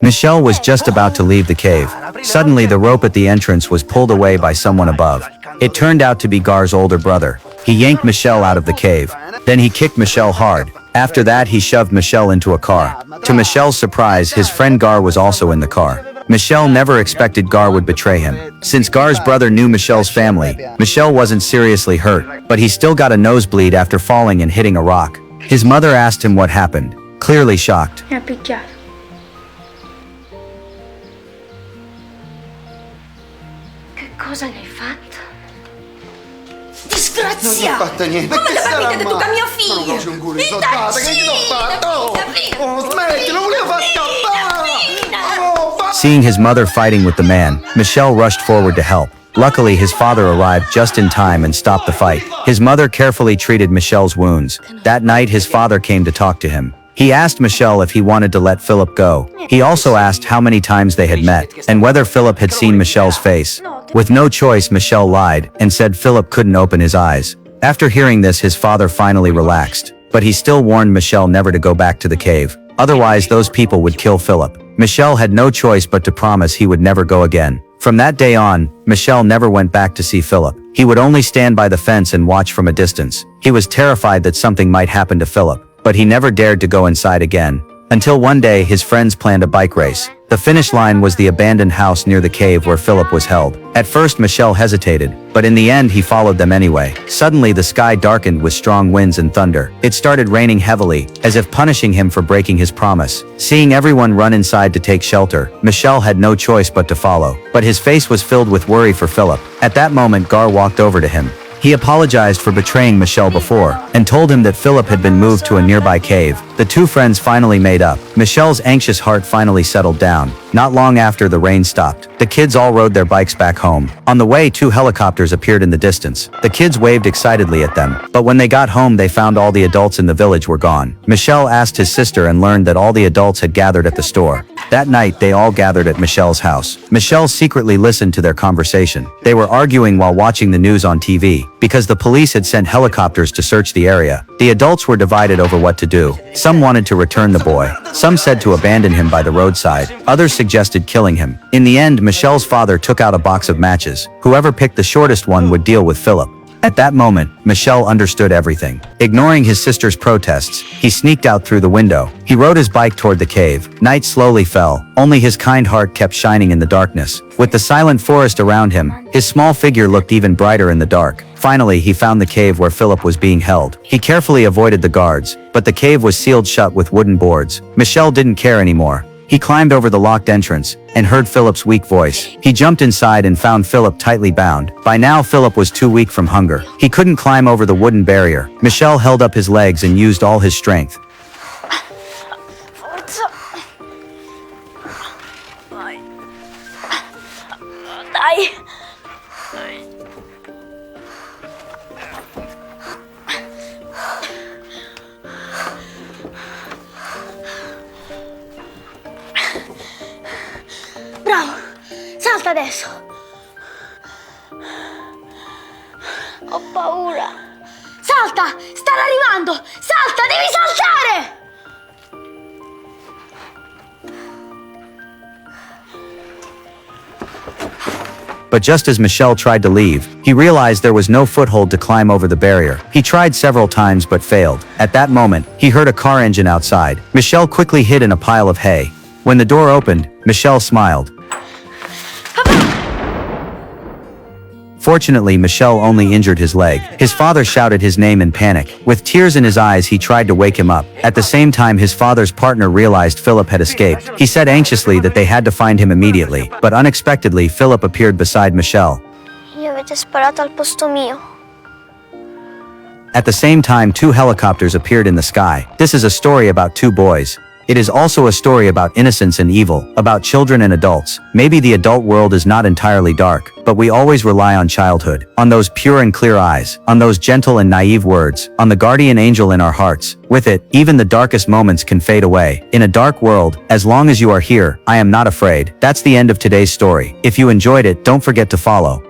Michelle was just about to leave the cave. Suddenly the rope at the entrance was pulled away by someone above. It turned out to be Gar's older brother. He yanked Michelle out of the cave. Then he kicked Michelle hard. After that he shoved Michelle into a car. To Michelle's surprise, his friend Gar was also in the car. Michelle never expected Gar would betray him. Since Gar's brother knew Michelle's family, Michelle wasn't seriously hurt, but he still got a nosebleed after falling and hitting a rock. His mother asked him what happened, clearly shocked. Mi ha picchiato. Che cosa ne hai fatto? Non gli ho Disgraziato! fatto niente. Come Che le sarà partite tu mai? con mio Ma figlio? non faccio un culo, soldata, che gli ho fatto? Oh, smetti, non volevo far scappare! Oh, Seeing his mother fighting with the man, Michelle rushed forward to help. Luckily, his father arrived just in time and stopped the fight. His mother carefully treated Michelle's wounds. That night, his father came to talk to him. He asked Michelle if he wanted to let Philip go. He also asked how many times they had met, and whether Philip had seen Michelle's face. With no choice, Michelle lied, and said Philip couldn't open his eyes. After hearing this, his father finally relaxed. But he still warned Michelle never to go back to the cave. Otherwise, those people would kill Philip. Michelle had no choice but to promise he would never go again. From that day on, Michelle never went back to see Philip. He would only stand by the fence and watch from a distance. He was terrified that something might happen to Philip, but he never dared to go inside again. Until one day, his friends planned a bike race. The finish line was the abandoned house near the cave where Philip was held. At first, Michelle hesitated, but in the end he followed them anyway. Suddenly the sky darkened with strong winds and thunder. It started raining heavily, as if punishing him for breaking his promise. Seeing everyone run inside to take shelter, Michelle had no choice but to follow. But his face was filled with worry for Philip. At that moment, Gar walked over to him. He apologized for betraying Michelle before, and told him that Philip had been moved to a nearby cave. The two friends finally made up. Michelle's anxious heart finally settled down. Not long after, the rain stopped. The kids all rode their bikes back home. On the way, two helicopters appeared in the distance. The kids waved excitedly at them, but when they got home they found all the adults in the village were gone. Michelle asked his sister and learned that all the adults had gathered at the store. That night, they all gathered at Michelle's house. Michelle secretly listened to their conversation. They were arguing while watching the news on TV, because the police had sent helicopters to search the area. The adults were divided over what to do. Some wanted to return the boy. Some said to abandon him by the roadside. Others suggested killing him. In the end, Michelle's father took out a box of matches. Whoever picked the shortest one would deal with Philip. At that moment, Michelle understood everything. Ignoring his sister's protests, he sneaked out through the window. He rode his bike toward the cave. Night slowly fell. Only his kind heart kept shining in the darkness. With the silent forest around him, his small figure looked even brighter in the dark. Finally, he found the cave where Philip was being held. He carefully avoided the guards, but the cave was sealed shut with wooden boards. Michelle didn't care anymore. He climbed over the locked entrance and heard Philip's weak voice. He jumped inside and found Philip tightly bound. By now, Philip was too weak from hunger. He couldn't climb over the wooden barrier. Michelle held up his legs and used all his strength. Forza. Vai. Dai. Bravo, salta adesso. Ho paura. Salta, stanno arrivando. Salta, devi saltare. But just as Michelle tried to leave, he realized there was no foothold to climb over the barrier. He tried several times but failed. At that moment, he heard a car engine outside. Michelle quickly hid in a pile of hay. When the door opened, Michelle smiled. Fortunately, Michelle only injured his leg. His father shouted his name in panic. With tears in his eyes, he tried to wake him up. At the same time, his father's partner realized Philip had escaped. He said anxiously that they had to find him immediately. But unexpectedly, Philip appeared beside Michelle. Gli avete sparato al posto mio. At the same time, two helicopters appeared in the sky. This is a story about two boys. It is also a story about innocence and evil, about children and adults. Maybe the adult world is not entirely dark, but we always rely on childhood, on those pure and clear eyes, on those gentle and naive words, on the guardian angel in our hearts. With it, even the darkest moments can fade away. In a dark world, as long as you are here, I am not afraid. That's the end of today's story. If you enjoyed it, don't forget to follow.